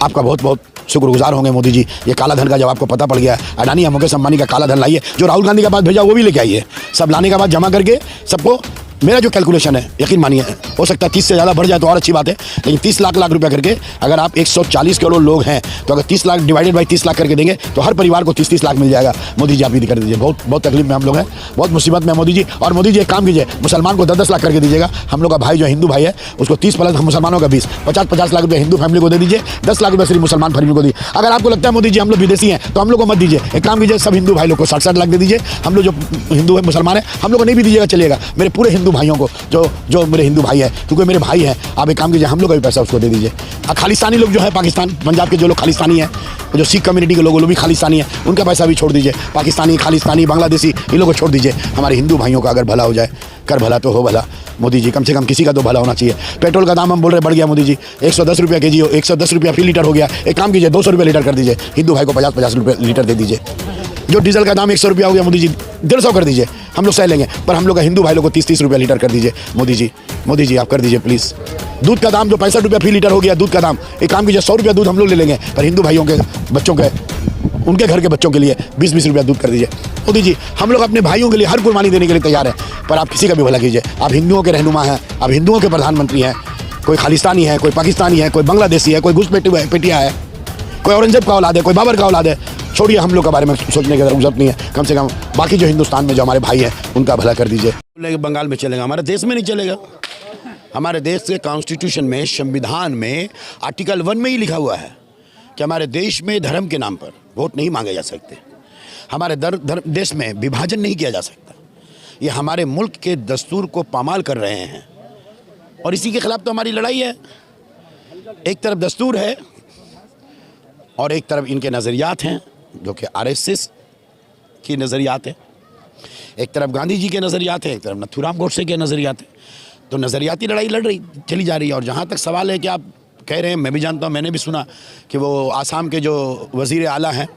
आपका बहुत बहुत शुक्रगुजार होंगे मोदी जी। ये काला धन का जब आपको पता पड़ गया, अडानी या मुकेश अंबानी का काला धन लाइए, जो राहुल गांधी के पास भेजा वो भी लेके आइए। सब लाने के बाद जमा करके सबको, मेरा जो कैलकुलेशन है यकीन मानिए, हो सकता है 30 से ज़्यादा बढ़ जाए तो और अच्छी बात है, लेकिन 30 लाख रुपया करके अगर आप 140 करोड़ लोग हैं तो अगर 30 लाख डिवाइडेड बाई 30 लाख करके देंगे तो हर परिवार को 30-30 लाख मिल जाएगा। मोदी जी आप भी कर दीजिए, बहुत तकलीफ में हम लोग हैं, बहुत मुसीबत में मोदी जी। और मोदी जी एक काम कीजिए, मुसलमान को 10-10 लाख करके दीजिएगा। हम लोग का भाई जो हिंदू भाई है उसको 30 प्लस मुसलमानों का 20, 50-50 लाख रुपये हिंदू फैमिली को दे दीजिए, 10 लाख रुपये सिर्फ मुसलमान फैमिली को दीजिए। अगर आपको लगता है मोदी जी हम लोग विदेशी हैं तो हम लोग को मत दीजिए, एक काम कीजिए, सब हिंदू भाई लोग को 60-60 लाख दे दीजिए। हम लोग जो हिंदू है मुसलमान है हम लोग को नहीं भी दीजिएगा चलिएगा, मेरे पूरे हिंदू भाइयों को जो मेरे हिंदू भाई है, क्योंकि मेरे भाई हैं, आप एक काम कीजिए हम लोग का भी पैसा उसको दे दीजिए। खालिस्तानी लोग जो है पाकिस्तान पंजाब के जो लोग खालिस्तानी हैं, जो सिख कम्युनिटी के लोग भी खालिस्तानी है, उनका पैसा भी छोड़ दीजिए। पाकिस्तानी, खालिस्तानी, बांग्लादेशी इन लोगों को छोड़ दीजिए। हमारे हिंदू भाइयों का अगर भला हो जाए, कर भला तो हो भला। मोदी जी कम से कम किसी का तो भला होना चाहिए। पेट्रोल का दाम हम बोल रहे बढ़ गया मोदी जी, 110 रुपया केजी हो, 110 रुपया फी लीटर हो गया। एक काम कीजिए 200 रुपये लीटर कर दीजिए, हिंदू भाई को 50-50 रुपये लीटर दे दीजिए। जो डीजल का दाम 100 रुपया हो गया मोदी जी 150 कर दीजिए, हम लोग सह लेंगे, पर हम लोग का हिंदू भाई लोग को 30-30 रुपया लीटर कर दीजिए। मोदी जी आप कर दीजिए प्लीज़। दूध का दाम जो 65 रुपया फी लीटर हो गया, दूध का दाम, एक काम कीजिए 100 रुपया दूध हम लोग ले लेंगे, पर हिंदू भाइयों के बच्चों के, उनके घर के बच्चों के लिए 20-20 रुपया दूध कर दीजिए। मोदी जी हम लोग अपने भाइयों के लिए हर कुर्बानी देने के लिए तैयार है, पर आप किसी का भी भला कीजिए। आप हिंदुओं के रहनुमा हैं, आप हिंदुओं के प्रधानमंत्री हैं। कोई खालिस्तानी है, कोई पाकिस्तानी है, कोई बांग्लादेशी है, कोई घुसपैठिया है, कोई औरंगजेब का औलाद है, कोई बाबर का औलाद है। छोड़िए हम लोग के बारे में सोचने की जरूरत नहीं है, कम से कम बाकी जो हिंदुस्तान में जो हमारे भाई हैं उनका भला कर दीजिए। बंगाल में चलेगा, हमारे देश में नहीं चलेगा। हमारे देश के कॉन्स्टिट्यूशन में, संविधान में आर्टिकल 1 में ही लिखा हुआ है कि हमारे देश में धर्म के नाम पर वोट नहीं मांगे जा सकते, हमारे देश में विभाजन नहीं किया जा सकता। ये हमारे मुल्क के दस्तूर को पामाल कर रहे हैं और इसी के खिलाफ तो हमारी लड़ाई है। एक तरफ दस्तूर है और एक तरफ इनके नज़रियात हैं जो कि आरएसएस की नज़रियात है, एक तरफ गांधी जी के नज़रियात है, एक तरफ नथुराम गोडसे के नज़रियात है। तो नज़रियाती लड़ाई लड़ रही चली जा रही है। और जहाँ तक सवाल है कि आप कह रहे हैं, मैं भी जानता हूँ, मैंने भी सुना कि वो आसाम के जो वज़ीर आला हैं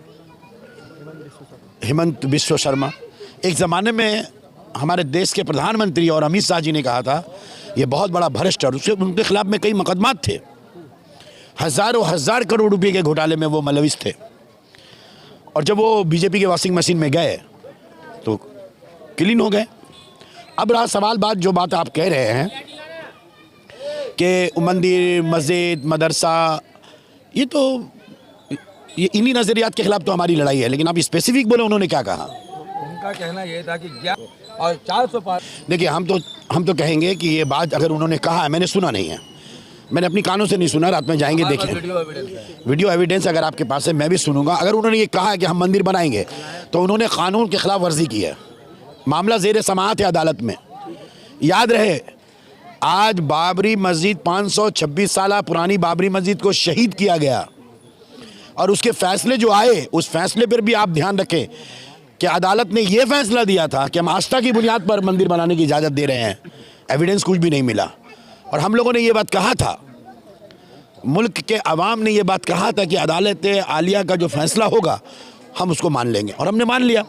हिमंत बिस्वा शर्मा, एक ज़माने में हमारे देश के प्रधानमंत्री और अमित शाह जी ने कहा था ये बहुत बड़ा भ्रष्ट है, उसके उनके खिलाफ में कई मुकदमात थे, हज़ारों हजार करोड़ रुपए के घोटाले में वो मुलविस थे। और जब वो बीजेपी के वॉशिंग मशीन में गए तो क्लीन हो गए। अब रहा सवाल, जो बात आप कह रहे हैं कि मंदिर, मस्जिद, मदरसा, ये इन्हीं नज़रियात के खिलाफ तो हमारी लड़ाई है। लेकिन आप स्पेसिफिक बोले उन्होंने क्या कहा? उनका कहना ये था कि और 400 पार। देखिए हम तो कहेंगे कि ये बात अगर उन्होंने कहा है, मैंने सुना नहीं है, मैंने अपनी कानों से नहीं सुना, रात में जाएंगे देखें, वीडियो एविडेंस अगर आपके पास है मैं भी सुनूंगा। अगर उन्होंने ये कहा है कि हम मंदिर बनाएंगे तो उन्होंने कानून के खिलाफ वर्जी की है। मामला ज़ेर समाअत है अदालत में। याद रहे आज बाबरी मस्जिद 526 साल पुरानी बाबरी मस्जिद को शहीद किया गया और उसके फैसले जो आए उस फैसले पर भी आप ध्यान रखें कि अदालत ने यह फैसला दिया था कि हम आस्था की बुनियाद पर मंदिर बनाने की इजाज़त दे रहे हैं। एविडेंस कुछ भी नहीं मिला और हम लोगों ने ये बात कहा था, मुल्क के अवाम ने ये बात कहा था कि अदालत आलिया का जो फैसला होगा हम उसको मान लेंगे और हमने मान लिया।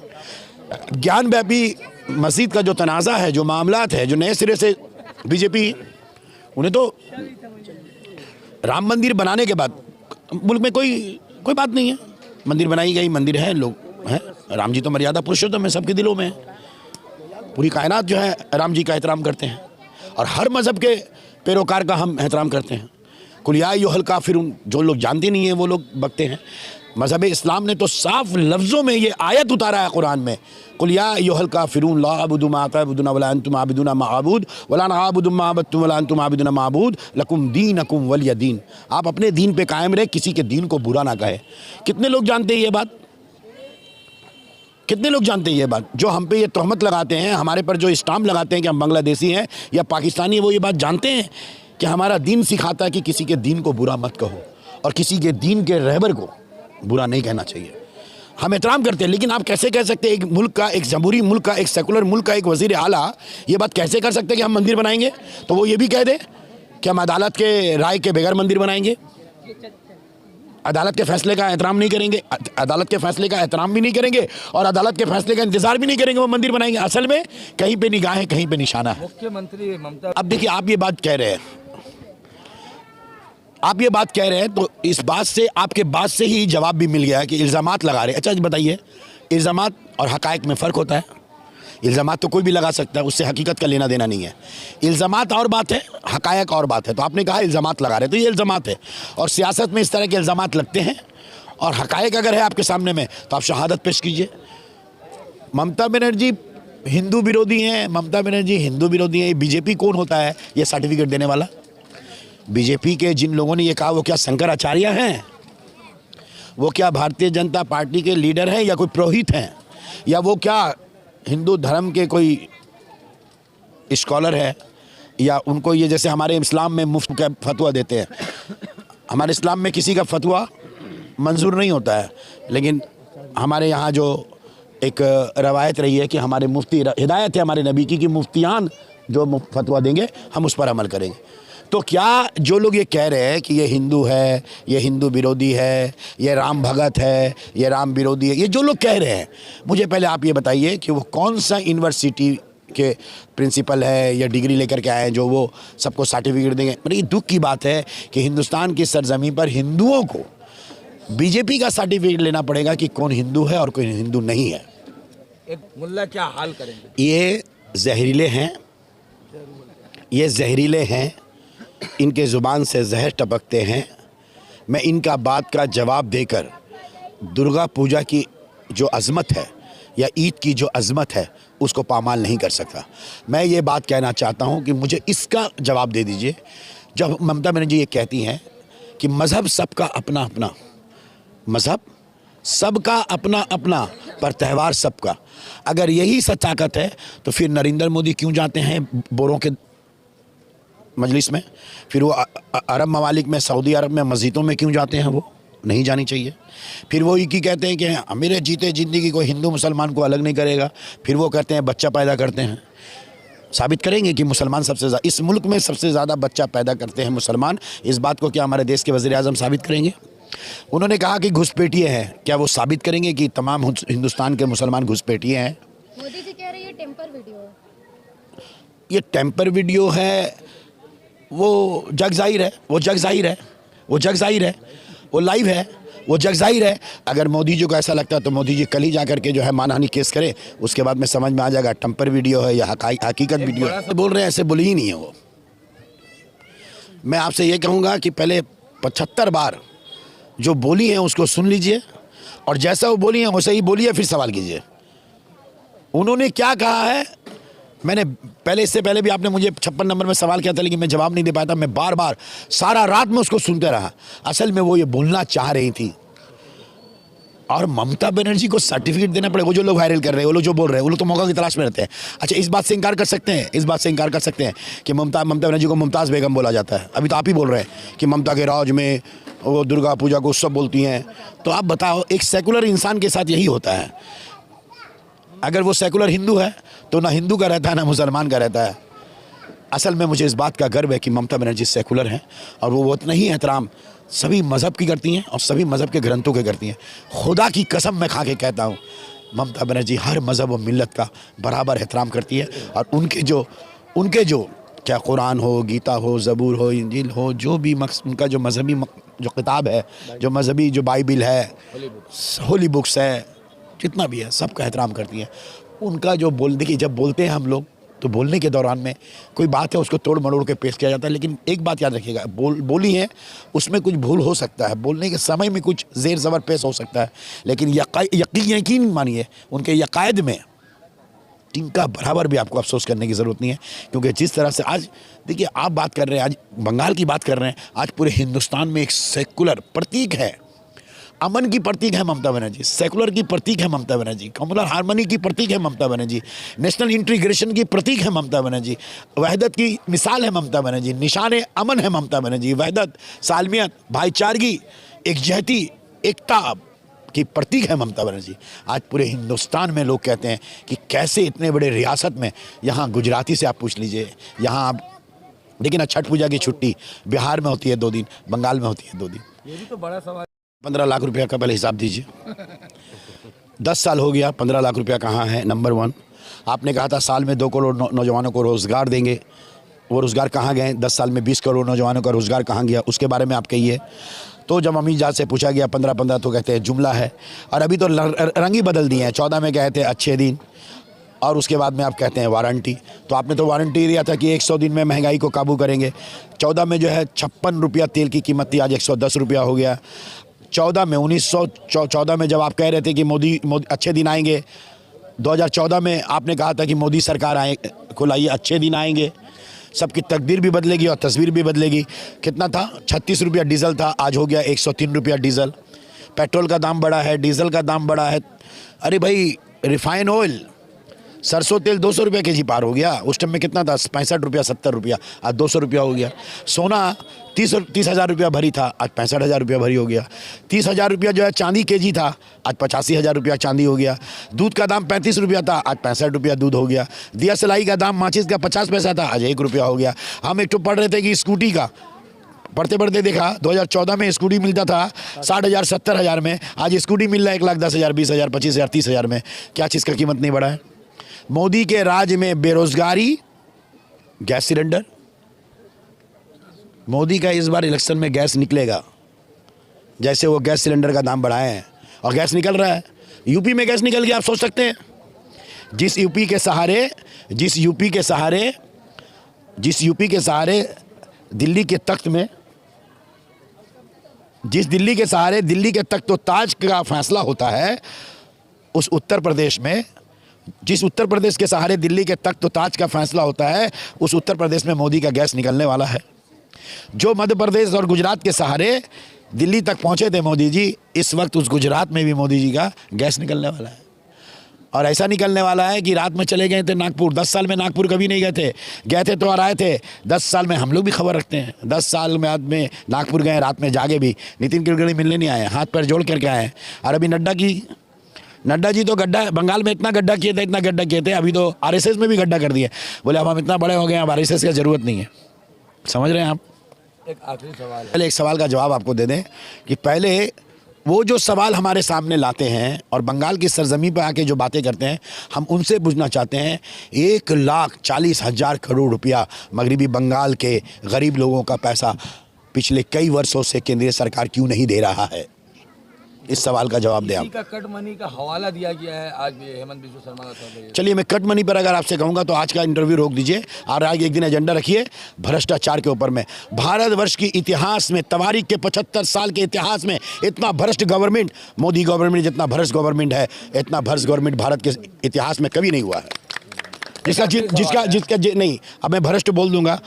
ज्ञान व्यापी मस्जिद का जो तनाज़ा है, जो मामलात है, जो नए सिरे से बीजेपी, उन्हें तो राम मंदिर बनाने के बाद मुल्क में कोई बात नहीं है, मंदिर बनाई गई, मंदिर है, लोग हैं, राम जी तो मर्यादा पुरुषोत्तम है, सबके दिलों में है। पूरी कायनात जो है राम जी का एहतराम करते हैं और हर मज़हब के पैरोकार का हम एहतराम करते हैं। कुल या अय्युहल काफिरून, जो लोग जानते नहीं हैं वो लोग बकते हैं। मज़हब इस्लाम ने तो साफ लफ्ज़ों में ये आयत उतारा है कुरान में, कुल या अय्युहल काफिरून ला अअबुदु मा तअबुदूना वला अंतुम आबिदूना मा अअबुद वला अना अअबुदु मा अबदतुम वला अंतुम आबिदूना मा अअबुद लकुम दीनकुम वलिय दीन। आप अपने दीन पे कायम रहे, किसी के दीन को बुरा ना कहे। कितने लोग जानते हैं ये बात? कितने लोग जानते हैं ये बात? जो हम पे ये तहमत लगाते हैं, हमारे पर जो स्टाम्प लगाते हैं कि हम बांग्लादेशी हैं या पाकिस्तानी हैं, वो ये बात जानते हैं कि हमारा दीन सिखाता है कि किसी के दीन को बुरा मत कहो और किसी के दीन के रहबर को बुरा नहीं कहना चाहिए। हम एहतराम करते हैं, लेकिन आप कैसे कह सकते हैं एक मुल्क का, एक जमहूरी मुल्क का, एक सेकुलर मुल्क का एक वज़ीर आला ये बात कैसे कर सकते हैं कि हम मंदिर बनाएंगे? तो वो ये भी कह दे कि हम अदालत के राय के बगैर मंदिर बनाएंगे, अदालत के फैसले का एहतराम नहीं करेंगे, अदालत के फैसले का एहतराम भी नहीं करेंगे और अदालत के फैसले का इंतजार भी नहीं करेंगे, वो मंदिर बनाएंगे। असल में कहीं पे निगाहें, कहीं पे निशाना है। मुख्यमंत्री ममता, अब देखिए आप ये बात कह रहे हैं, आप ये बात कह रहे हैं तो इस बात से, आपके बात से ही जवाब भी मिल गया कि इल्ज़ामात लगा रहे हैं। अच्छा जी बताइए, इल्ज़ामात और हक़ाइक़ में फ़र्क होता है? इल्ज़ामात तो कोई भी लगा सकता है, उससे हकीकत का लेना देना नहीं है। इल्ज़ामात और बात है, हक़ाइक़ और बात है। तो आपने कहा इल्ज़ामात लगा रहे हैं, तो ये इल्ज़ामात है, और सियासत में इस तरह के इल्ज़ामात लगते हैं। और हक़ाइक़ अगर है आपके सामने में तो आप शहादत पेश कीजिए। ममता बनर्जी हिंदू विरोधी हैं, ममता बनर्जी हिंदू विरोधी हैं। ये बीजेपी कौन होता है ये सर्टिफिकेट देने वाला? बीजेपी के जिन लोगों ने ये कहा वो क्या शंकराचार्य हैं? वो क्या भारतीय जनता पार्टी के लीडर हैं या कोई पुरोहित हैं? या वो क्या हिंदू धर्म के कोई स्कॉलर है? या उनको ये जैसे हमारे इस्लाम में मुफ्त का फतवा देते हैं, हमारे इस्लाम में किसी का फतवा मंजूर नहीं होता है, लेकिन हमारे यहाँ जो एक रवायत रही है कि हमारे मुफ्ती, हिदायत है हमारे नबी की कि मुफ्तियान जो फतवा देंगे हम उस पर अमल करेंगे। तो क्या जो लोग ये कह रहे हैं कि ये हिंदू है, ये हिंदू विरोधी है, ये राम भगत है, ये राम विरोधी है, ये जो लोग कह रहे हैं, मुझे पहले आप ये बताइए कि वो कौन सा यूनिवर्सिटी के प्रिंसिपल है या डिग्री लेकर के आए हैं जो वो सबको सर्टिफिकेट देंगे? मतलब ये दुख की बात है कि हिंदुस्तान की सरजमीं पर हिंदुओं को बीजेपी का सर्टिफिकेट लेना पड़ेगा कि कौन हिंदू है और कौन हिंदू नहीं है। एक मुल्ला क्या हाल करेंगे? ये जहरीले हैं, ये जहरीले हैं, इनके ज़ुबान से जहर टपकते हैं। मैं इनका बात का जवाब देकर दुर्गा पूजा की जो अज़मत है या ईद की जो अज़मत है उसको पामाल नहीं कर सकता। मैं ये बात कहना चाहता हूँ कि मुझे इसका जवाब दे दीजिए। जब ममता बनर्जी ये कहती हैं कि मज़हब सबका अपना अपना, मज़हब सबका अपना अपना पर त्यौहार सबका, अगर यही सच ताकत है तो फिर नरेंद्र मोदी क्यों जाते हैं बोरों के मजलिस में? फिर वो अरब ममालिक में, सऊदी अरब में मस्जिदों में क्यों जाते हैं? वो नहीं जानी चाहिए। फिर वो एक ही कहते हैं कि मेरे जीते ज़िंदगी को हिंदू मुसलमान को अलग नहीं करेगा। फिर वो कहते हैं बच्चा पैदा करते हैं। साबित करेंगे कि मुसलमान सबसे ज़्यादा इस मुल्क में सबसे ज़्यादा बच्चा पैदा करते हैं मुसलमान। इस बात को क्या हमारे देश के वज़ीर आज़म साबित करेंगे? उन्होंने कहा कि घुसपैठिए हैं, क्या वो साबित करेंगे कि तमाम हिंदुस्तान के मुसलमान घुसपैठिए हैं? मोदी जी कह रहे हैं ये टेम्पर वीडियो है। ये टेम्पर वीडियो है, वो जग जाहिर है, वो जग जाहिर है, वो जग जाहिर है, वो लाइव है, वो जग जाहिर है। अगर मोदी जी को ऐसा लगता है तो मोदी जी कल ही जा करके जो है मानहानि केस करें, उसके बाद में समझ में आ जाएगा टेम्पर वीडियो है या हकीकत वीडियो है। बोल रहे हैं ऐसे बोली ही नहीं है वो। मैं आपसे ये कहूँगा कि पहले 75 बार जो बोली हैं उसको सुन लीजिए और जैसा वो बोली है वैसे ही बोलिए, फिर सवाल कीजिए उन्होंने क्या कहा है। मैंने पहले, इससे पहले भी आपने मुझे 56 नंबर में सवाल किया था लेकिन मैं जवाब नहीं दे पाया था। मैं बार बार सारा रात में उसको सुनते रहा। असल में वो ये बोलना चाह रही थी। और ममता बनर्जी को सर्टिफिकेट देना पड़ेगा। वो जो लोग वायरल कर रहे हैं, वो लोग जो बोल रहे हैं, वो लोग तो मौका की तलाश में रहते हैं। अच्छा, इस बात से इनकार कर सकते हैं, इस बात से इनकार कर सकते हैं कि ममता बनर्जी को मुमताज़ बेगम बोला जाता है। अभी तो आप ही बोल रहे हैं कि ममता के राज में वो दुर्गा पूजा को उत्सव बोलती हैं। तो आप बताओ, एक सेकुलर इंसान के साथ यही होता है। अगर वो सेकुलर हिंदू है तो ना हिंदू का रहता है ना मुसलमान का रहता है। असल में मुझे इस बात का गर्व है कि ममता बनर्जी सेकुलर हैं और वो उतना ही एहतराम सभी मज़हब की करती हैं और सभी मज़हब के ग्रंथों के करती हैं। खुदा की कसम मैं खा के कहता हूँ, ममता बनर्जी हर मज़हब और मिल्लत का बराबर एहतराम करती है। और उनके जो क्या कुरान हो, गीता हो, ज़बूर हो, इंजील हो, जो भी उनका जो मज़हबी जो किताब है, जो मज़हबी जो बाइबिल है, होली बुक्स है, जितना भी है सबका एहतराम करती है। उनका जो देखिए, जब बोलते हैं हम लोग तो बोलने के दौरान में कोई बात है उसको तोड़ मरोड़ के पेश किया जाता है। लेकिन एक बात याद रखिएगा, बोली है उसमें कुछ भूल हो सकता है, बोलने के समय में कुछ ज़ेर ज़बर पेश हो सकता है, लेकिन यकीन मानिए उनके यकायद में इनका बराबर भी आपको अफसोस करने की ज़रूरत नहीं है। क्योंकि जिस तरह से आज देखिए आप बात कर रहे हैं, आज बंगाल की बात कर रहे हैं, आज पूरे हिंदुस्तान में एक सेकुलर प्रतीक है, अमन की प्रतीक है ममता बनर्जी, सेकुलर की प्रतीक है ममता बनर्जी, कम्युनल हार्मनी की प्रतीक है ममता बनर्जी, नेशनल इंटीग्रेशन की प्रतीक है ममता बनर्जी, वहदत की मिसाल है ममता बनर्जी, निशान अमन है ममता बनर्जी, वहदत, सालमियत, भाईचारगी, एकजहती, एकता की प्रतीक है ममता बनर्जी। आज पूरे हिंदुस्तान में लोग कहते हैं कि कैसे इतने बड़े रियासत में, यहाँ गुजराती से आप पूछ लीजिए, यहाँ आप लेकिन छठ पूजा की छुट्टी बिहार में होती है 2 दिन, बंगाल में होती है 2 दिन। ये भी तो बड़ा सवाल। 15 लाख रुपया का पहले हिसाब दीजिए। 10 साल हो गया, 15 लाख रुपया कहाँ है? नंबर 1, आपने कहा था साल में 2 करोड़ नौजवानों को रोज़गार देंगे, वो रोज़गार कहाँ गए, 10 साल में 20 करोड़ नौजवानों का रोज़गार कहाँ गया, उसके बारे में आप कहिए। तो जब अमीर जात से पूछा गया 15-15 तो कहते हैं जुमला है। और अभी तो रंग ही बदल दिए हैं, 14 में कहते हैं अच्छे दिन और उसके बाद में आप कहते हैं वारंटी। तो आपने तो वारंटी दिया था कि 100 दिन में महंगाई को काबू करेंगे। 14 में जो है 56 रुपया तेल की कीमत थी, आज 110 रुपया हो गया। 14 में 1914 में जब आप कह रहे थे कि मोदी अच्छे दिन आएंगे, 2014 में आपने कहा था कि मोदी सरकार को लाइए अच्छे दिन आएंगे, सबकी तकदीर भी बदलेगी और तस्वीर भी बदलेगी। कितना था, 36 रुपया डीजल था, आज हो गया 103 रुपया डीजल। पेट्रोल का दाम बढ़ा है, डीजल का दाम बढ़ा है। अरे भाई, रिफाइन ऑयल, सरसों तेल 200 रुपये के जी पार हो गया। उस टाइम में कितना था, 65 रुपया 70 रुपया, आज 200 रुपया हो गया। सोना 30,000 रुपया भरी था, आज 65,000 रुपया भरी हो गया। 30,000 रुपया जो है चांदी के जी था, आज 85,000 रुपया चांदी हो गया। दूध का दाम 35 रुपया था, आज 65 रुपया दूध हो गया। दिया सलाई का दाम माचिस का 50 पैसा था, आज 1 रुपया हो गया। हम एक तो पढ़ रहे थे कि स्कूटी का, पढ़ते पढ़ते देखा 2014 में स्कूटी मिलता था 60,000 70,000 में, आज स्कूटी मिल रहा है 1,10,000 20,000 25,000 30,000 में। क्या चीज़ का कीमत नहीं बढ़ा है? मोदी के राज में बेरोजगारी, गैस सिलेंडर, मोदी का इस बार इलेक्शन में गैस निकलेगा, जैसे वो गैस सिलेंडर का दाम बढ़ाए हैं और गैस निकल रहा है। यूपी में गैस निकल गया, आप सोच सकते हैं। जिस यूपी के सहारे दिल्ली के तख्त में, जिस दिल्ली के सहारे दिल्ली के तख्त तो ताज का फैसला होता है, उस उत्तर प्रदेश में, जिस उत्तर प्रदेश के सहारे दिल्ली के तख्त तो ताज का फैसला होता है, उस उत्तर प्रदेश में मोदी का गैस निकलने वाला है। जो मध्य प्रदेश और गुजरात के सहारे दिल्ली तक पहुंचे थे मोदी जी, इस वक्त उस गुजरात में भी मोदी जी का गैस निकलने वाला है। और ऐसा निकलने वाला है कि रात में चले गए थे नागपुर। 10 साल में नागपुर कभी नहीं गए थे तो और आए थे। 10 साल में हम लोग भी खबर रखते हैं, 10 साल में आदमी नागपुर गए, रात में जागे भी। नितिन गडकरी मिलने नहीं आए, हाथ पैर जोड़ करके आए। और अभी नड्डा जी तो गड्ढा, बंगाल में इतना गड्ढा किए थे, अभी तो आरएसएस में भी गड्ढा कर दिए। बोले अब हम इतना बड़े हो गए, अब आरएसएस की ज़रूरत नहीं है। समझ रहे हैं आप? एक आखिरी सवाल है। पहले एक सवाल का जवाब आपको दे दें कि पहले वो जो सवाल हमारे सामने लाते हैं और बंगाल की सरजमी पर आके जो बातें करते हैं, हम उनसे पूछना चाहते हैं, 1,40,000 करोड़ रुपया मगरबी बंगाल के गरीब लोगों का पैसा पिछले कई वर्षों से केंद्रीय सरकार क्यों नहीं दे रहा है? इस सवाल का जवाब दें आप। का कट मनी का हवाला दिया गया है आज भी हेमंत बिस्वा शर्मा का साथ। चलिए, मैं कट मनी पर अगर आपसे कहूँगा तो आज का इंटरव्यू रोक दीजिए और आज एक दिन एजेंडा रखिए भ्रष्टाचार के ऊपर में। भारतवर्ष की इतिहास में, तवारीख के 75 साल के इतिहास में इतना भ्रष्ट गवर्नमेंट, मोदी गवर्नमेंट जितना भ्रष्ट गवर्नमेंट है, इतना भ्रष्ट गवर्नमेंट भारत के इतिहास में कभी नहीं हुआ है। जिसका नहीं, अब मैं भ्रष्ट बोल दूंगा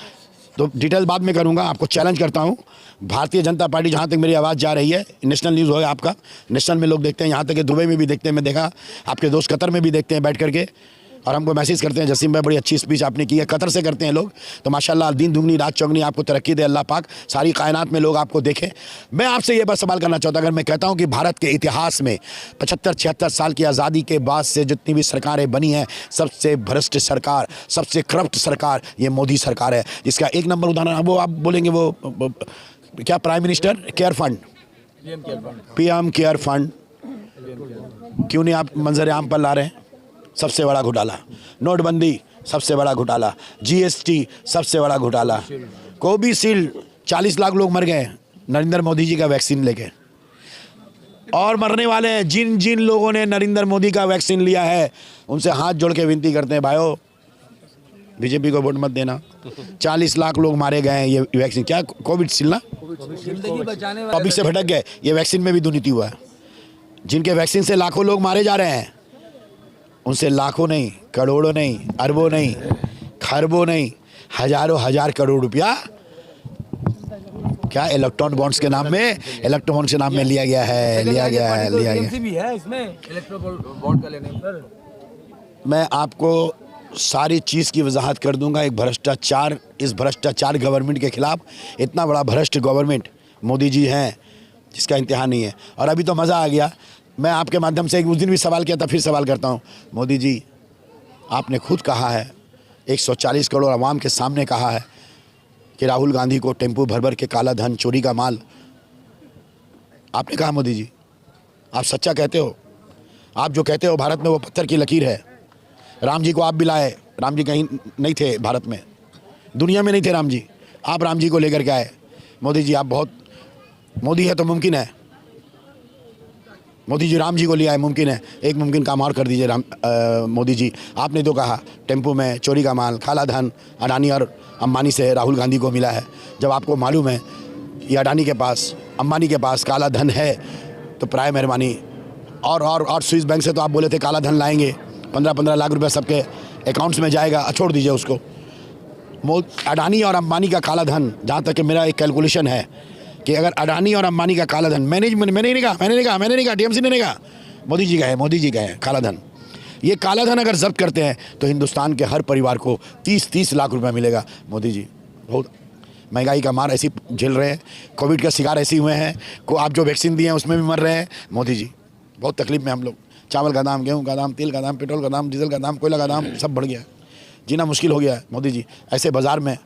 तो डिटेल बाद में करूंगा। आपको चैलेंज करता हूं, भारतीय जनता पार्टी, जहां तक मेरी आवाज़ जा रही है, नेशनल न्यूज़ हो आपका, नेशनल में लोग देखते हैं, यहाँ तक कि दुबई में भी देखते हैं, मैं देखा, आपके दोस्त कतर में भी देखते हैं बैठ करके, और हमको मैसेज करते हैं, जसीम भाई बड़ी अच्छी स्पीच आपने की है। कतर से करते हैं लोग, तो माशाल्लाह दिन दुगनी रात चौगनी आपको तरक्की दे अल्लाह पाक, सारी कायनात में लोग आपको देखें। मैं आपसे ये बस सवाल करना चाहता हूँ, अगर मैं कहता हूँ कि भारत के इतिहास में 75-76 साल की आज़ादी के बाद से जितनी भी सरकारें बनी हैं, सबसे भ्रष्ट सरकार, सबसे करप्ट सरकार ये मोदी सरकार है। जिसका एक नंबर उदाहरण वो आप बोलेंगे, वो क्या, prime minister care fund, PM care fund, क्यों नहीं आप मंजर आम पर ला रहे हैं? सबसे बड़ा घोटाला। नोटबंदी सबसे बड़ा घोटाला। GST सबसे बड़ा घोटाला। कोविशील्ड 40 लाख लोग मर गए नरेंद्र मोदी जी का वैक्सीन लेके, और मरने वाले हैं। जिन जिन लोगों ने नरेंद्र मोदी का वैक्सीन लिया है उनसे हाथ जोड़ के विनती करते हैं, भाइयों बीजेपी को वोट मत देना। 40 लाख लोग मारे गए हैं ये वैक्सीन, क्या कोविशील्ड ना, जिंदगी बचाने वाले टॉपिक से भटक गए। ये वैक्सीन में भी दुर्नीति हुआ है। जिनके वैक्सीन से लाखों लोग मारे जा रहे हैं, उनसे लाखों नहीं, करोड़ों नहीं, अरबों नहीं, खरबों नहीं, हजारों हजार करोड़ रुपया क्या इलेक्ट्रॉन बॉन्ड्स के नाम में, लिया गया है। भी है इसमें इलेक्ट्रॉन बॉन्ड का लेने पर। मैं आपको सारी चीज़ की वजाहत कर दूंगा। एक भ्रष्टाचार, इस भ्रष्टाचार गवर्नमेंट के खिलाफ, इतना बड़ा भ्रष्ट गवर्नमेंट मोदी जी हैं जिसका इंतहा नहीं है। और अभी तो मज़ा आ गया, मैं आपके माध्यम से उस दिन भी सवाल किया था, फिर सवाल करता हूँ। मोदी जी, आपने खुद कहा है, 140 करोड़ आवाम के सामने कहा है कि राहुल गांधी को टेम्पो भर भर के काला धन, चोरी का माल, आपने कहा मोदी जी, आप सच्चा कहते हो। आप जो कहते हो भारत में वो पत्थर की लकीर है। राम जी को आप भी लाए, राम जी कहीं नहीं थे भारत में, दुनिया में नहीं थे राम जी, आप राम जी को लेकर के आए। मोदी जी आप बहुत, मोदी है तो मुमकिन है, मोदी जी राम जी को ले आए, मुमकिन है। एक मुमकिन काम और कर दीजिए मोदी जी। आपने तो कहा टेम्पो में चोरी का माल, काला धन अडानी और अंबानी से राहुल गांधी को मिला है। जब आपको मालूम है ये अडानी के पास, अंबानी के पास काला धन है, तो प्राय मेहरबानी और स्विस बैंक से तो आप बोले थे काला धन लाएंगे, 15-15 लाख रुपए सबके अकाउंट्स में जाएगा, छोड़ दीजिए उसको। अडानी और अंबानी का काला धन, जहाँ तक कि मेरा एक कैलकुलेशन है कि अगर अडानी और अंबानी का काला धन, मैंने नहीं कहा, टीएमसी ने नहीं कहा, मोदी जी का है काला धन। ये काला धन अगर जब्त करते हैं तो हिंदुस्तान के हर परिवार को 30-30 लाख रुपए मिलेगा। मोदी जी बहुत महंगाई का मार ऐसी झेल रहे हैं, कोविड का शिकार ऐसे हुए हैं, को आप जो वैक्सीन दिए हैं उसमें भी मर रहे हैं। मोदी जी बहुत तकलीफ में हम लोग, चावल का दाम, गेहूँ का दाम, तेल का दाम, पेट्रोल का दाम, डीजल का दाम, कोयला का दाम सब बढ़ गया है, जीना मुश्किल हो गया है। मोदी जी ऐसे बाज़ार में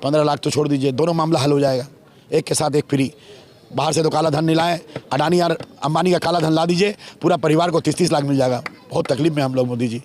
15 लाख तो छोड़ दीजिए, दोनों मामला हल हो जाएगा, एक के साथ एक फ्री। बाहर से तो काला धन नहीं लाए, अडानी और अंबानी का काला धन ला दीजिए, पूरा परिवार को 30-30 लाख मिल जाएगा। बहुत तकलीफ में हम लोग मोदी जी।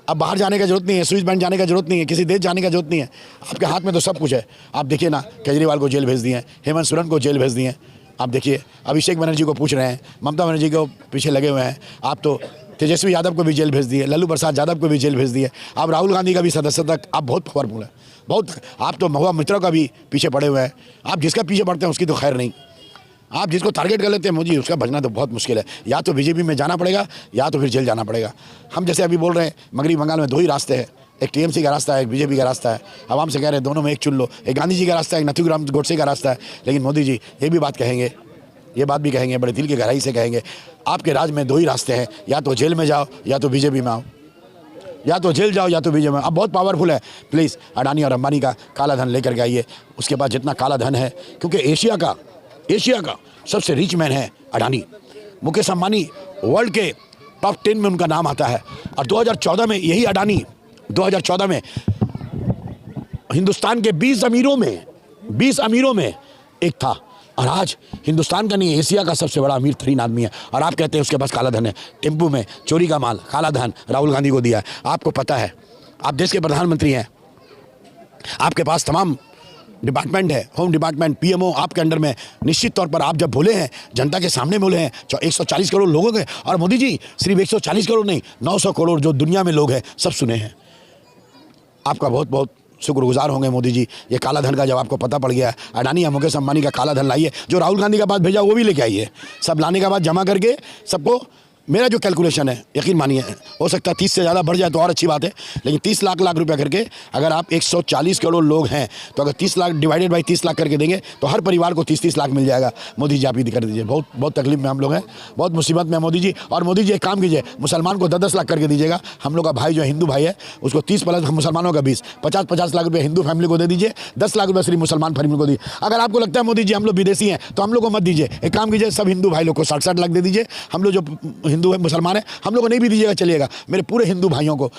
अब बाहर जाने का जरूरत नहीं है, स्विस बैंक जाने का जरूरत नहीं है, किसी देश जाने का जरूरत नहीं है, आपके हाथ में तो सब कुछ है। आप देखिए ना, केजरीवाल को जेल भेज दिए, हेमंत सोरेन को जेल भेज दिए। आप देखिए अभिषेक बनर्जी को पूछ रहे हैं, ममता बनर्जी को पीछे लगे हुए हैं। आप तो तेजस्वी यादव को भी जेल भेज दिए, लल्लू प्रसाद यादव को भी जेल भेज दिए। आप राहुल गांधी का भी सदस्यता, आप बहुत पावरफुल है, बहुत। आप तो महुआ मित्रों का भी पीछे पड़े हुए हैं। आप जिसका पीछे पड़ते हैं उसकी तो खैर नहीं, आप जिसको टारगेट कर लेते हैं मोदी, उसका बचना तो बहुत मुश्किल है। या तो बीजेपी में जाना पड़ेगा या तो फिर जेल जाना पड़ेगा। हम जैसे अभी बोल रहे हैं, मगरबी बंगाल में 2 ही रास्ते हैं, एक टीएमसी का रास्ता है, एक बीजेपी का रास्ता है। आवाम से कह रहे हैं दोनों में एक चुन लो, एक गांधी जी का रास्ता है, एक नथुराम गोडसे का रास्ता है। लेकिन मोदी जी ये भी बात कहेंगे, ये बात भी कहेंगे, बड़े दिल की गहराई से कहेंगे, आपके राज में 2 ही रास्ते हैं, या तो जेल में जाओ या तो बीजेपी में आओ, या तो जेल जाओ या तो बीजेपी में। अब बहुत पावरफुल है, प्लीज़ अडानी और अंबानी का काला धन लेकर के आइए। उसके बाद जितना काला धन है, क्योंकि एशिया का सबसे रिच मैन है अडानी। मुकेश अंबानी वर्ल्ड के टॉप 10 में उनका नाम आता है। और 2014 में यही अडानी 2014 में हिंदुस्तान के 20 अमीरों में एक था। और आज हिंदुस्तान का नहीं, एशिया का सबसे बड़ा अमीर 3 आदमी है। और आप कहते हैं उसके पास काला धन है। टेम्पू में चोरी का माल, काला धन राहुल गांधी को दिया है। आपको पता है, आप देश के प्रधानमंत्री हैं, आपके पास तमाम डिपार्टमेंट है, होम डिपार्टमेंट, पीएमओ आपके अंडर में। निश्चित तौर पर आप जब बोले हैं, जनता के सामने बोले हैं, 140 करोड़ लोगों के, और मोदी जी सिर्फ 140 करोड़ नहीं, 900 करोड़ जो दुनिया में लोग हैं सब सुने हैं। आपका बहुत बहुत शुक्रगुजार होंगे मोदी जी। ये काला धन का जब आपको पता पड़ गया, अडानी या मुकेश अंबानी का काला धन लाइए, जो राहुल गांधी के पास भेजा वो भी लेके आइए। सब लाने के बाद जमा करके सबको, मेरा जो कैलकुलेशन है, यकीन मानिए, हो सकता है 30 से ज़्यादा बढ़ जाए तो और अच्छी बात है, लेकिन 30 लाख रुपया करके अगर आप 140 करोड़ लोग हैं तो अगर 30 लाख डिवाइडेड बाई 30 लाख करके देंगे तो हर परिवार को 30-30 लाख मिल जाएगा। मोदी जी आप ही कर दीजिए, बहुत बहुत तकलीफ में हम लोग हैं, बहुत मुसीबत में मोदी जी। और मोदी जी एक काम कीजिए, मुसलमान को 10-10 लाख करके दीजिएगा। हम लोग का भाई जो हिंदू भाई है उसको 30 प्लस मुसलमानों का 20, 50-50 लाख रुपये हिंदू फैमिली को दे दीजिए, 10 लाख रुपये सिर्फ मुसलमान फैमिली को दीजिए। अगर आपको लगता है मोदी जी हम लोग विदेशी हैं तो हम लोग को मत दीजिए, एक काम कीजिए, सब हिंदू भाई लोग को 60-60 लाख दे दीजिए। हम लोग जो हिंदू है, मुसलमान है, हम लोग को नहीं भी दीजिएगा चलिएगा, मेरे पूरे हिंदू भाइयों को,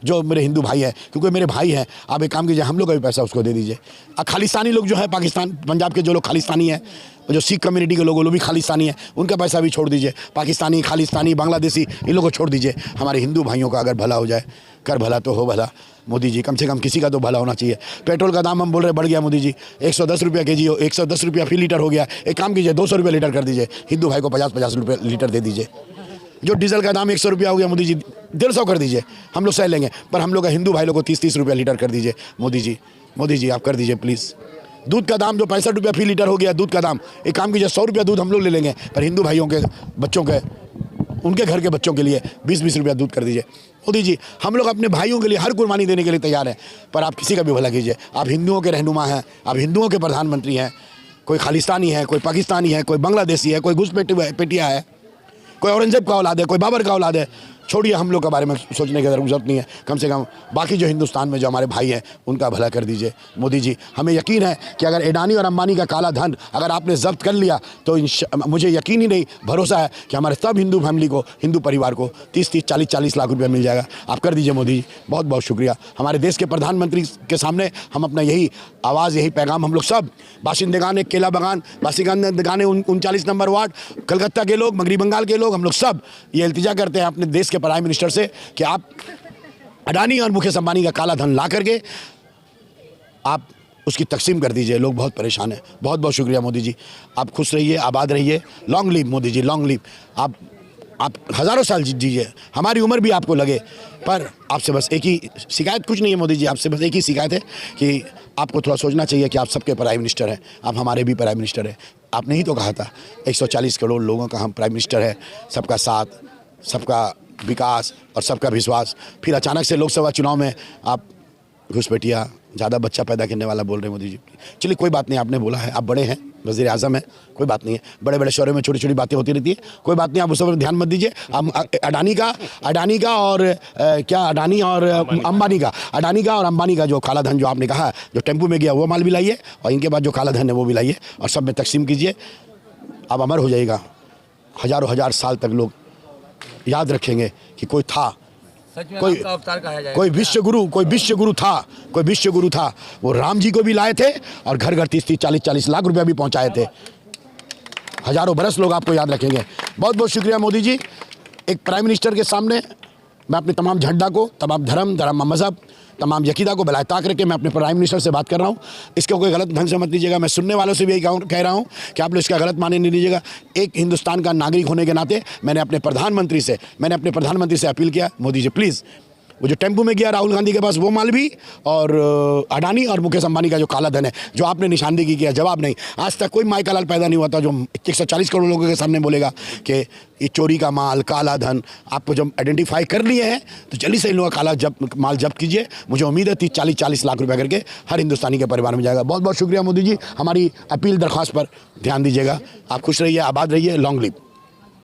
जो मेरे हिंदू भाई हैं, क्योंकि मेरे भाई हैं, आप एक काम कीजिए, हम लोग का भी पैसा उसको दे दीजिए। खालिस्तानी लोग जो है, पाकिस्तान पंजाब के जो लोग खालिस्तानी हैं, जो सिख कम्युनिटी के लोग भी खालिस्तानी हैं, उनका पैसा भी छोड़ दीजिए। पाकिस्तानी, खालिस्तानी, बांग्लादेशी, इन लोगों को छोड़ दीजिए। हमारे हिंदू भाइयों का अगर भला हो जाए, कर भला तो हो भला। मोदी जी कम से कम किसी का तो भला होना चाहिए। पेट्रोल का दाम हम बोल रहे बढ़ गया मोदी जी, 110 रुपया केजी हो, 110 रुपया फी लीटर हो गया। एक काम कीजिए, 200 रुपये लीटर कर दीजिए, हिंदू भाई को 50-50 रुपये लीटर दे दीजिए। जो डीजल का दाम 100 रुपया हो गया मोदी जी, 150 कर दीजिए, हम लोग सह लेंगे। पर हम लोग का हिंदू भाई लोग को 30-30 रुपया लीटर कर दीजिए। मोदी जी आप कर दीजिए प्लीज़। दूध का दाम जो 65 रुपया फी लीटर हो गया, दूध का दाम, एक काम कीजिए, 100 रुपया दूध हम लोग ले लेंगे, पर हिंदू भाइयों के बच्चों के, उनके घर के बच्चों के लिए 20-20 रुपया दूध कर दीजिए। मोदी जी हम लोग अपने भाइयों के लिए हर कुर्बानी देने के लिए तैयार हैं, पर आप किसी का भी भला कीजिए। आप हिंदुओं के रहनुमा हैं, आप हिंदुओं के प्रधानमंत्री हैं। कोई खालिस्तानी है, कोई पाकिस्तानी है, कोई बांग्लादेशी है, कोई घुसपैठिया है, कोई औरंगजेब का औलाद है, कोई बाबर का औलाद है। छोड़िए, हम लोग के बारे में सोचने की जरूरत नहीं है। कम से कम बाकी जो हिंदुस्तान में जो हमारे भाई हैं उनका भला कर दीजिए। मोदी जी हमें यकीन है कि अगर अडानी और अंबानी का काला धन अगर आपने जब्त कर लिया तो मुझे यकीन ही नहीं, भरोसा है कि हमारे सब हिंदू फैमिली को, हिंदू परिवार को 30-30, 40-40 लाख रुपया मिल जाएगा। आप कर दीजिए मोदी जी, बहुत बहुत शुक्रिया। हमारे देश के प्रधानमंत्री के सामने हम अपना यही आवाज़, यही पैगाम हम लोग सब बाशिंदेगान केला बगान, बाशिंदेगान 39 नंबर वार्ड, कलकत्ता के लोग, मगरबी बंगाल के लोग, हम लोग सब ये इल्तिजा करते हैं अपने देश के प्राइम मिनिस्टर से कि आप अडानी और मुकेश अंबानी का काला धन ला करके आप उसकी तकसीम कर दीजिए। लोग बहुत परेशान हैं। बहुत बहुत शुक्रिया मोदी जी, आप खुश रहिए, आबाद रहिए। Long live Modi ji, long live. आप हज़ारों साल जीजिए, हमारी उम्र भी आपको लगे। पर आपसे बस एक ही शिकायत, कुछ नहीं है मोदी जी, आपसे बस एक ही शिकायत है कि आपको थोड़ा सोचना चाहिए कि आप सबके प्राइम मिनिस्टर हैं, आप हमारे भी प्राइम मिनिस्टर हैं। आपने ही तो कहा था 140 करोड़ लोगों का हम प्राइम मिनिस्टर है, सबका साथ, सबका विकास और सबका विश्वास। फिर अचानक से लोकसभा चुनाव में आप घुसपैठिया, ज़्यादा बच्चा पैदा करने वाला बोल रहे हैं मोदी जी। चलिए कोई बात नहीं, आपने बोला है, आप बड़े हैं, वज़ीर आज़म हैं, कोई बात नहीं है। बड़े बड़े शहरों में छोटी छोटी बातें होती रहती है, कोई बात नहीं, आप उस पर ध्यान मत दीजिए। हम अडानी का और अडानी और अंबानी का जो काला धन जो आपने कहा जो टेम्पू में गया वो माल भी लाइए, और इनके बाद जो काला धन है वो भी लाइए और सब में तकसीम कीजिए। अब अमर हो जाएगा, हज़ारों हज़ार साल तक लोग याद रखेंगे कि कोई था, सच में कोई राम का अवतार कहा जाएगा। कोई विश्व गुरु था। वो राम जी को भी लाए थे और घर घर 30-30, 40-40 लाख रुपया भी पहुंचाए थे। हजारों बरस लोग आपको याद रखेंगे। बहुत बहुत शुक्रिया मोदी जी। एक प्राइम मिनिस्टर के सामने मैं अपने तमाम झंडा को, तमाम धर्म मजहब, तमाम यकीदा को बलाए ताक रख के मैं अपने प्राइम मिनिस्टर से बात कर रहा हूँ। इसको कोई गलत ढंग से मत लीजिएगा। मैं सुनने वालों से भी यही कह रहा हूँ कि आप लोग इसका गलत माने नहीं लीजिएगा। एक हिंदुस्तान का नागरिक होने के नाते मैंने अपने प्रधानमंत्री से अपील किया, मोदी जी प्लीज़ वो जो टेम्पू में गया राहुल गांधी के पास वो माल भी, और अडानी और मुकेश अंबानी का जो काला धन है जो आपने निशानदेही किया, जवाब नहीं। आज तक कोई माई का लाल पैदा नहीं हुआ था जो 140 करोड़ लोगों के सामने बोलेगा कि ये चोरी का माल, काला धन। आपको जब आइडेंटिफाई कर लिए हैं तो जल्दी से इन लोगों का माल जब्त कीजिए। मुझे उम्मीद है 30-40 लाख रुपया करके हर हिंदुस्तानी के परिवार में जाएगा। बहुत बहुत शुक्रिया मोदी जी, हमारी अपील दरख्वास्त पर ध्यान दीजिएगा। आप खुश रहिए, आबाद रहिए, लॉन्ग लिव।